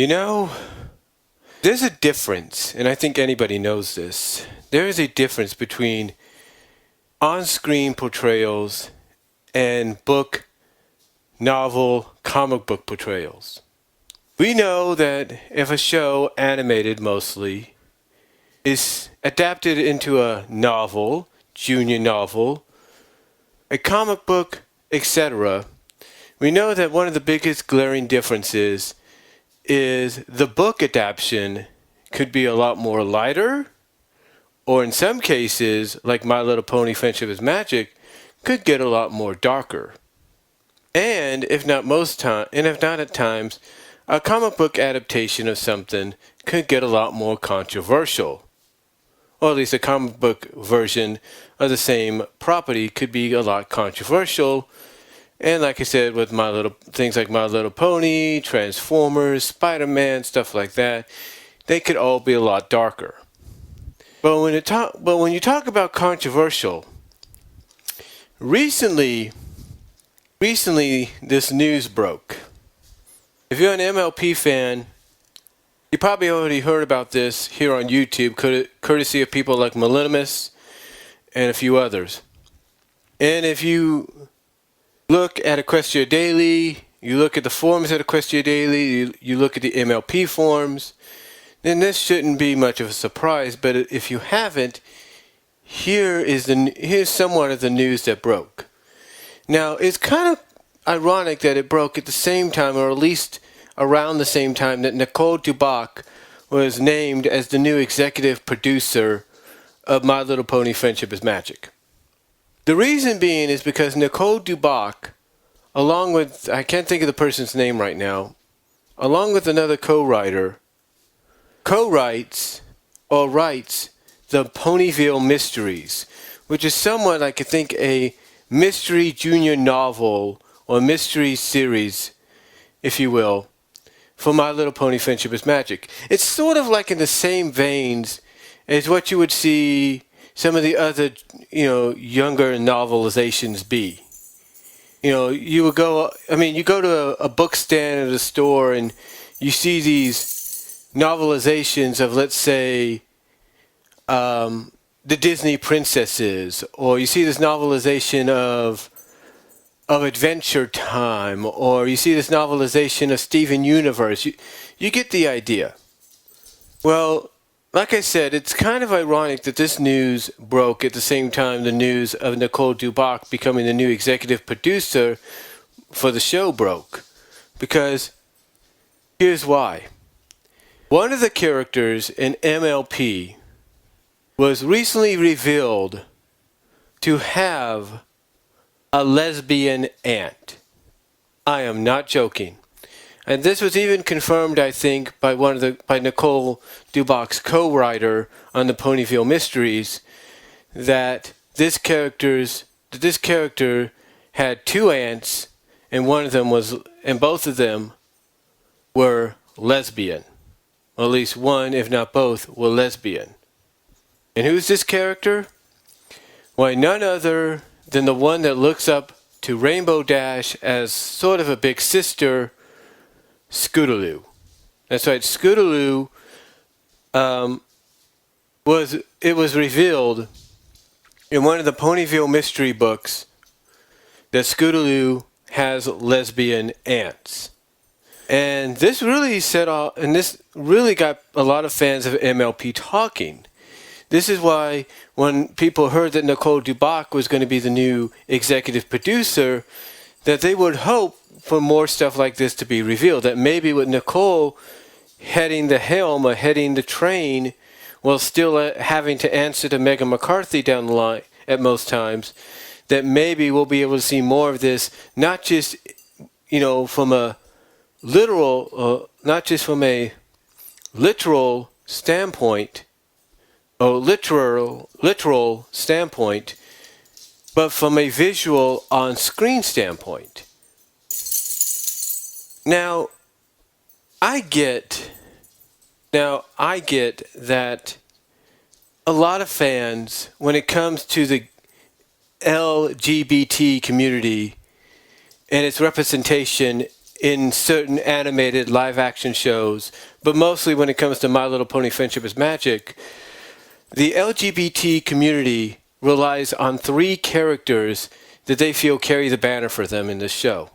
You know, there's a difference, and I think anybody knows this. There is a difference between on-screen portrayals and book, novel, comic book portrayals. We know that if a show, animated mostly, is adapted into a novel, junior novel, a comic book, etc., we know that one of the biggest glaring differences is the book adaptation could be a lot more lighter, or in some cases, like My Little Pony Friendship is Magic, could get a lot more darker. And if not at times, a comic book adaptation of something could get a lot more controversial. Or at least a comic book version of the same property could be a lot controversial. And like I said, with things like My Little Pony, Transformers, Spider-Man, stuff like that, they could all be a lot darker. But when you talk about controversial, recently this news broke. If you're an MLP fan, you probably already heard about this here on YouTube, courtesy of people like Millennimus and a few others. And if you look at Equestria Daily, you look at the forums at Equestria Daily, you look at the MLP forums, then this shouldn't be much of a surprise. But if you haven't, here's somewhat of the news that broke. Now, it's kind of ironic that it broke at the same time, or at least around the same time, that Nicole Duboc was named as the new executive producer of My Little Pony Friendship is Magic. The reason being is because Nicole Duboc, along with, I can't think of the person's name right now, along with another co-writer, writes the Ponyville Mysteries, which is somewhat like, I think, a mystery junior novel or mystery series, if you will, for My Little Pony Friendship is Magic. It's sort of like in the same veins as what you would see some of the other, younger novelizations be. You go to a book stand at a store and you see these novelizations of, let's say, the Disney princesses, or you see this novelization of Adventure Time, or you see this novelization of Steven Universe. You get the idea. Well, like I said, it's kind of ironic that this news broke at the same time the news of Nicole Duboc becoming the new executive producer for the show broke. Because here's why. One of the characters in MLP was recently revealed to have a lesbian aunt. I am not joking. And this was even confirmed, I think, by Nicole Duboc's co-writer on the Ponyville Mysteries, that this character had two aunts, and both of them were lesbian. Or at least one, if not both, were lesbian. And who's this character? Why, none other than the one that looks up to Rainbow Dash as sort of a big sister, Scootaloo. That's right, Scootaloo was revealed in one of the Ponyville mystery books that Scootaloo has lesbian aunts. And this really got a lot of fans of MLP talking. This is why when people heard that Nicole Duboc was going to be the new executive producer, that they would hope for more stuff like this to be revealed. That maybe with Nicole heading the helm or heading the train while still having to answer to Megan McCarthy down the line at most times, that maybe we'll be able to see more of this, not just, from a literal standpoint, or literal standpoint, but from a visual on-screen standpoint. Now, I get that a lot of fans, when it comes to the LGBT community and its representation in certain animated live action shows, but mostly when it comes to My Little Pony Friendship is Magic, the LGBT community relies on 3 characters that they feel carry the banner for them in this show.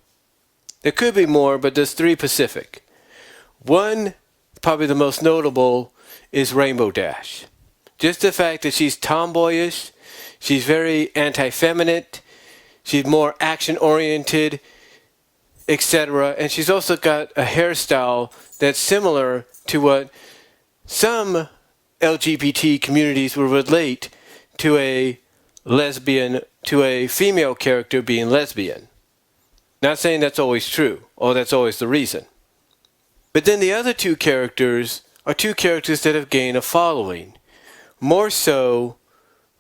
There could be more, but there's 3 specific. One, probably the most notable, is Rainbow Dash. Just the fact that she's tomboyish, she's very anti-feminine, she's more action-oriented, etc. And she's also got a hairstyle that's similar to what some LGBT communities will relate to a lesbian, to a female character being lesbian. Not saying that's always true, or that's always the reason. But then the other 2 characters are 2 characters that have gained a following. More so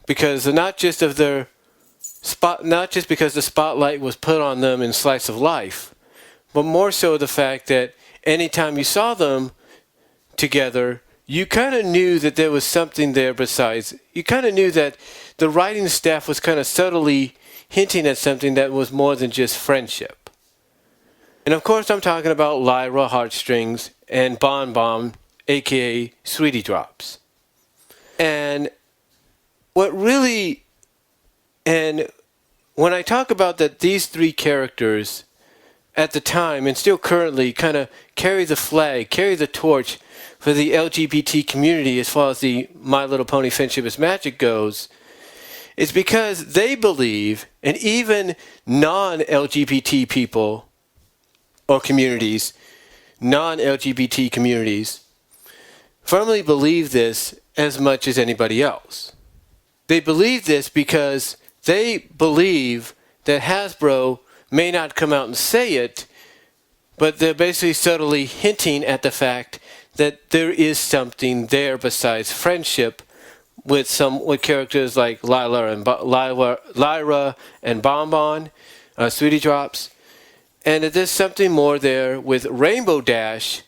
because not just because the spotlight was put on them in Slice of Life, but more so the fact that anytime you saw them together, you kind of knew that there was something there besides. You kind of knew that the writing staff was kind of subtly hinting at something that was more than just friendship. And of course I'm talking about Lyra Heartstrings and Bon Bon, aka Sweetie Drops. And when I talk about that these 3 characters at the time and still currently kind of carry the flag, carry the torch for the LGBT community as far as the My Little Pony Friendship is Magic goes, it's because they believe, and even non-LGBT people or communities, non-LGBT communities, firmly believe this as much as anybody else. They believe this because they believe that Hasbro may not come out and say it, but they're basically subtly hinting at the fact that there is something there besides friendship with characters like Lyra and Bon Bon, Sweetie Drops, and that there's something more there with Rainbow Dash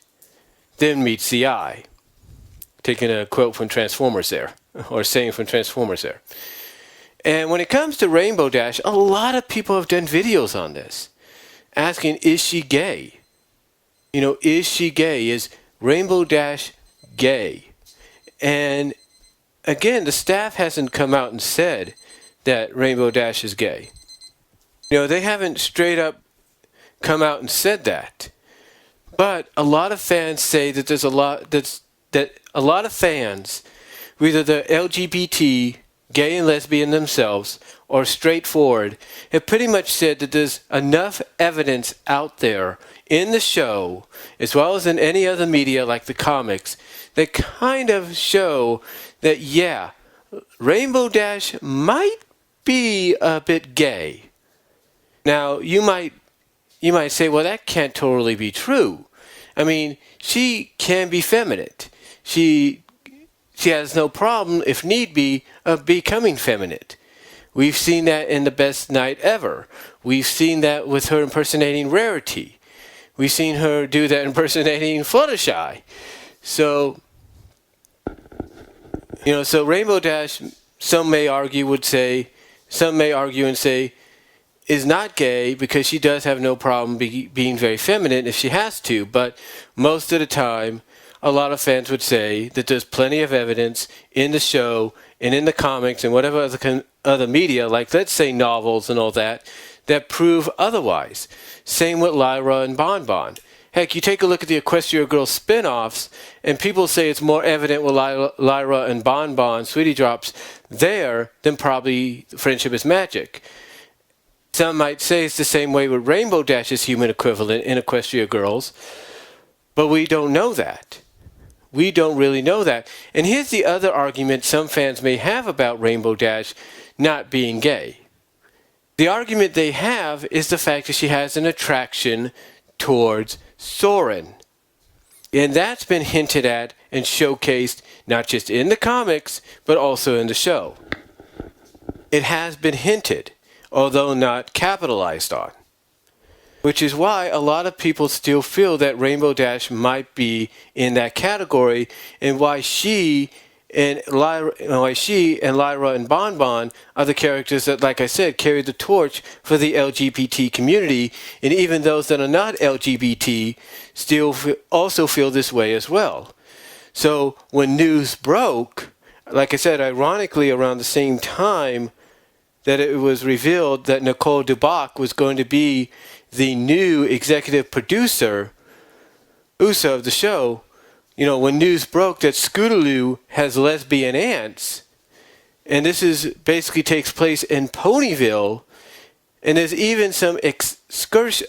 than meets the eye. Taking a quote from Transformers there, or saying from Transformers there. And when it comes to Rainbow Dash, a lot of people have done videos on this, asking, is she gay? Is she gay? Is Rainbow Dash gay? And again, the staff hasn't come out and said that Rainbow Dash is gay. They haven't straight up come out and said that. But a lot of fans say that there's a lot of fans, whether they're LGBT, gay and lesbian themselves, or straightforward, have pretty much said that there's enough evidence out there in the show, as well as in any other media like the comics, that kind of show that, yeah, Rainbow Dash might be a bit gay. Now, you might say, well, that can't totally be true. I mean, she can be feminine. She has no problem, if need be, of becoming feminine. We've seen that in The Best Night Ever. We've seen that with her impersonating Rarity. We've seen her do that impersonating Fluttershy. So Rainbow Dash, some may argue and say, is not gay because she does have no problem being very feminine if she has to. But most of the time, a lot of fans would say that there's plenty of evidence in the show and in the comics and whatever other media, like let's say novels and all that prove otherwise. Same with Lyra and Bon Bon. Heck, you take a look at the Equestria Girls spin-offs, and people say it's more evident with Lyra and Bon Bon, Sweetie Drops, there than probably Friendship is Magic. Some might say it's the same way with Rainbow Dash's human equivalent in Equestria Girls, but we don't know that. We don't really know that. And here's the other argument some fans may have about Rainbow Dash not being gay. The argument they have is the fact that she has an attraction towards Soren. And that's been hinted at and showcased not just in the comics, but also in the show. It has been hinted, although not capitalized on. Which is why a lot of people still feel that Rainbow Dash might be in that category, and why she And Lyra, she and Lyra and Bon Bon are the characters that, like I said, carry the torch for the LGBT community. And even those that are not LGBT still also feel this way as well. So when news broke, like I said, ironically around the same time that it was revealed that Nicole Dubach was going to be the new executive producer of the show, when news broke that Scootaloo has lesbian aunts, and this is basically takes place in Ponyville, and there's even some excursions,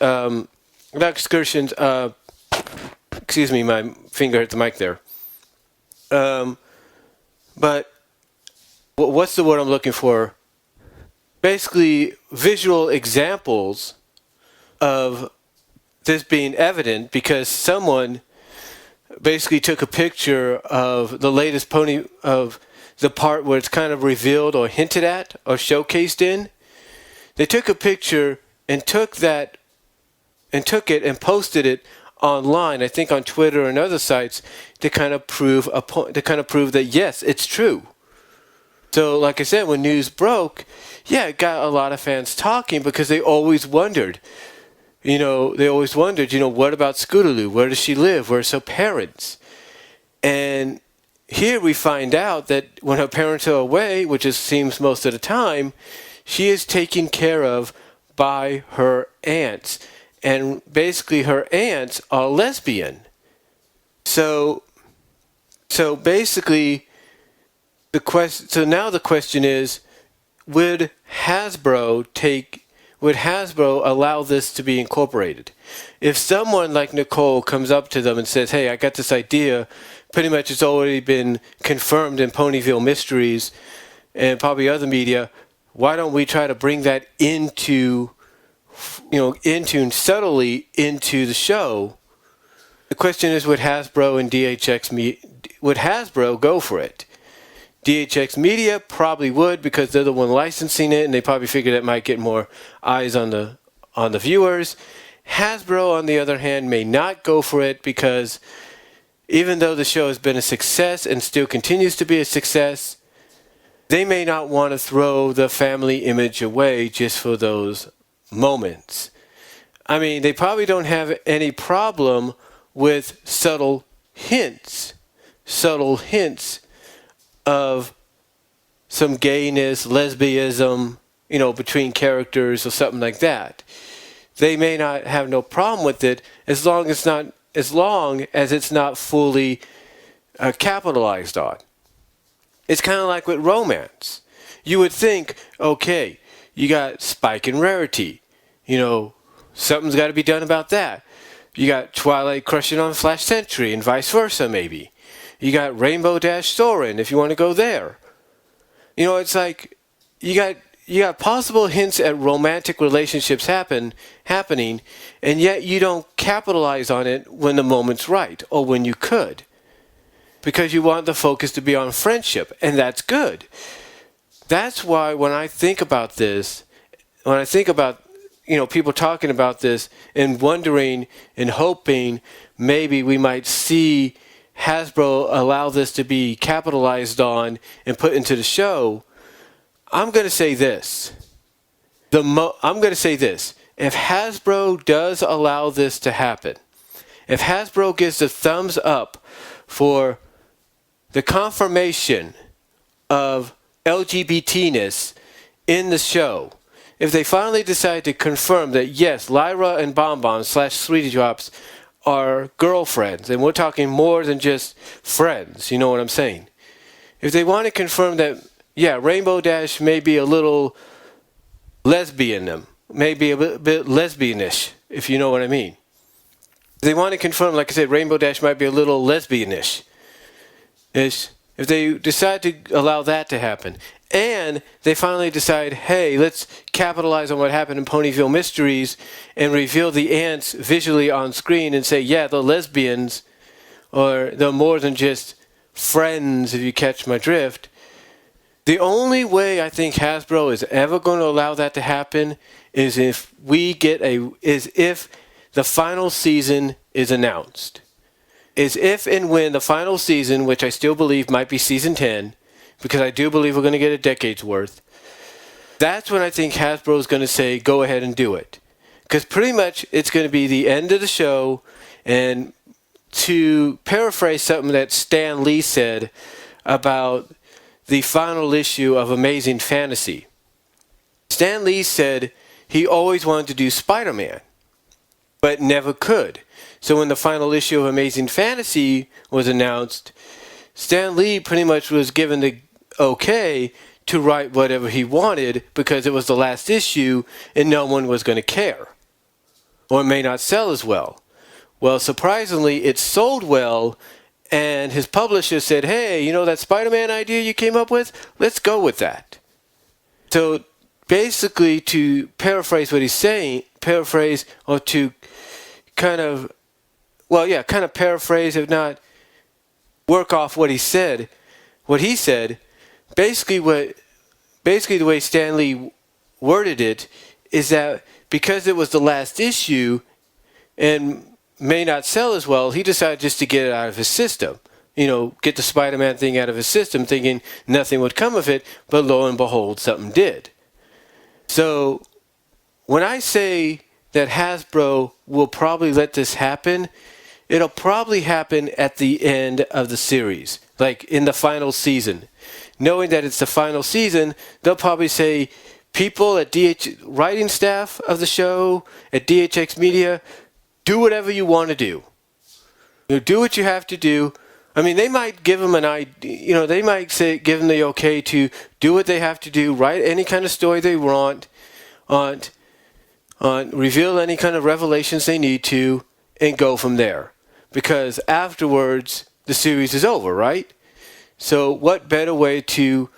excuse me, my finger hit the mic there. But what's the word I'm looking for? Basically, visual examples of this being evident because someone basically took a picture of the latest pony of the part where it's kind of revealed or hinted at or showcased in. They took a picture and took it and posted it online, I think on Twitter and other sites, to kind of prove that yes, it's true. So, like I said, when news broke, it got a lot of fans talking because they always wondered. What about Scootaloo? Where does she live? Where's her parents? And here we find out that when her parents are away, which it seems most of the time, she is taken care of by her aunts. And basically her aunts are lesbian. So basically, now the question is, would Hasbro allow this to be incorporated? If someone like Nicole comes up to them and says, hey, I got this idea, pretty much it's already been confirmed in Ponyville Mysteries and probably other media, why don't we try to bring that into subtly into the show? The question is, would Hasbro and would Hasbro go for it? DHX Media probably would because they're the one licensing it and they probably figure that might get more eyes on the viewers. Hasbro, on the other hand, may not go for it because even though the show has been a success and still continues to be a success, they may not want to throw the family image away just for those moments. I mean, they probably don't have any problem with subtle hints of some gayness, lesbianism, between characters or something like that. They may not have no problem with it as long as it's not fully capitalized on. It's kind of like with romance. You would think, okay, you got Spike and Rarity. Something's got to be done about that. You got Twilight crushing on Flash Sentry and vice versa, maybe. You got Rainbow Dash Soren, if you want to go there. It's like you got possible hints at romantic relationships happening, and yet you don't capitalize on it when the moment's right or when you could, because you want the focus to be on friendship, and that's good. That's why when I think about this, people talking about this and wondering and hoping maybe we might see Hasbro allow this to be capitalized on and put into the show, I'm going to say this. If Hasbro does allow this to happen, if Hasbro gives the thumbs up for the confirmation of LGBTness in the show, if they finally decide to confirm that yes, Lyra and Bon Bon / Sweetie Drops are girlfriends, and we're talking more than just friends, you know what I'm saying? If they want to confirm that, Rainbow Dash may be a little lesbian, maybe a bit lesbianish, if you know what I mean. If they want to confirm, like I said, Rainbow Dash might be a little lesbianish. If they decide to allow that to happen, and they finally decide, hey, let's capitalize on what happened in Ponyville Mysteries and reveal the aunts visually on screen and say, they're lesbians, or they're more than just friends, if you catch my drift. The only way I think Hasbro is ever going to allow that to happen is if the final season is announced. is if and when the final season, which I still believe might be season 10, because I do believe we're going to get a decade's worth, that's when I think Hasbro is going to say, go ahead and do it. Because pretty much it's going to be the end of the show, and to paraphrase something that Stan Lee said about the final issue of Amazing Fantasy, Stan Lee said he always wanted to do Spider-Man, but never could. So when the final issue of Amazing Fantasy was announced, Stan Lee pretty much was given the okay to write whatever he wanted because it was the last issue and no one was going to care. Or it may not sell as well. Well, surprisingly, it sold well, and his publisher said, hey, you know that Spider-Man idea you came up with? Let's go with that. So basically, to paraphrase what he's saying, paraphrase, or to kind of paraphrase, if not work off what he said, basically the way Stan Lee worded it is that because it was the last issue and may not sell as well, he decided just to get it out of his system. You know, get the Spider-Man thing out of his system, thinking nothing would come of it, but lo and behold, something did. So when I say that Hasbro will probably let this happen, it'll probably happen at the end of the series, like in the final season. Knowing that it's the final season, they'll probably say, people at writing staff of the show, at DHX Media, do whatever you want to do. You know, do what you have to do. I mean, they might give them an idea, you know, they might say, give them the okay to do what they have to do, write any kind of story they want, reveal any kind of revelations they need to, and go from there. Because afterwards, the series is over, right? So what better way to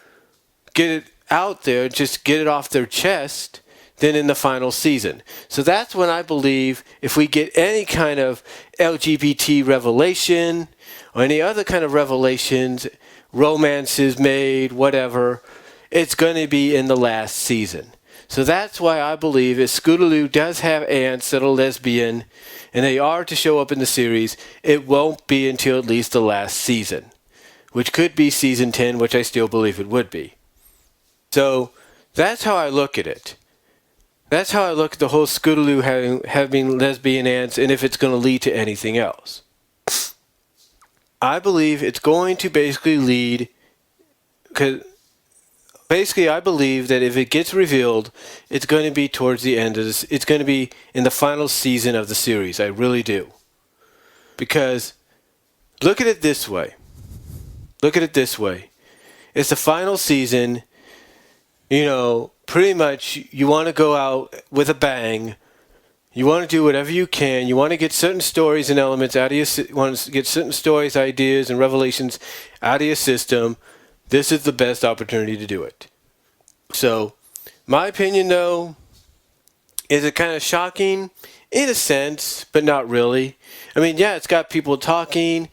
get it out there, just get it off their chest, than in the final season. So that's when I believe if we get any kind of LGBT revelation or any other kind of revelations, romances made, whatever, it's going to be in the last season. So that's why I believe if Scootaloo does have aunts that are lesbian and they are to show up in the series, it won't be until at least the last season, which could be season 10, which I still believe it would be. So that's how I look at it. That's how I look at the whole Scootaloo having lesbian aunts and if it's going to lead to anything else. I believe it's going to basically lead, because basically I believe that if it gets revealed, it's going to be towards the end of this. It's going to be in the final season of the series. I really do. Because look at it this way. Look at it this way. It's the final season. You know, pretty much you want to go out with a bang. You want to do whatever you can. You want to get certain stories and elements out of you want to get certain stories, ideas, and revelations out of your system. This is the best opportunity to do it. So, my opinion, though, is it kind of shocking in a sense, but not really. I mean, yeah, it's got people talking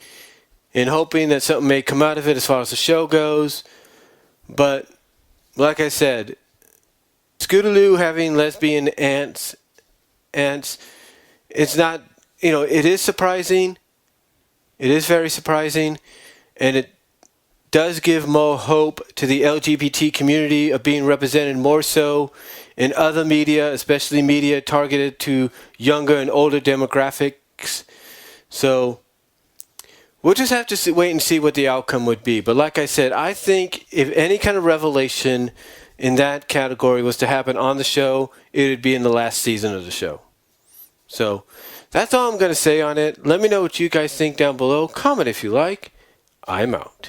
and hoping that something may come out of it as far as the show goes. But, like I said, Scootaloo having lesbian aunts, it's not, you know, it is surprising. It is very surprising. And it does give more hope to the LGBT community of being represented more so in other media, especially media targeted to younger and older demographics. So we'll just have to wait and see what the outcome would be. But like I said, I think if any kind of revelation in that category was to happen on the show, it would be in the last season of the show. So that's all I'm going to say on it. Let me know what you guys think down below. Comment if you like. I'm out.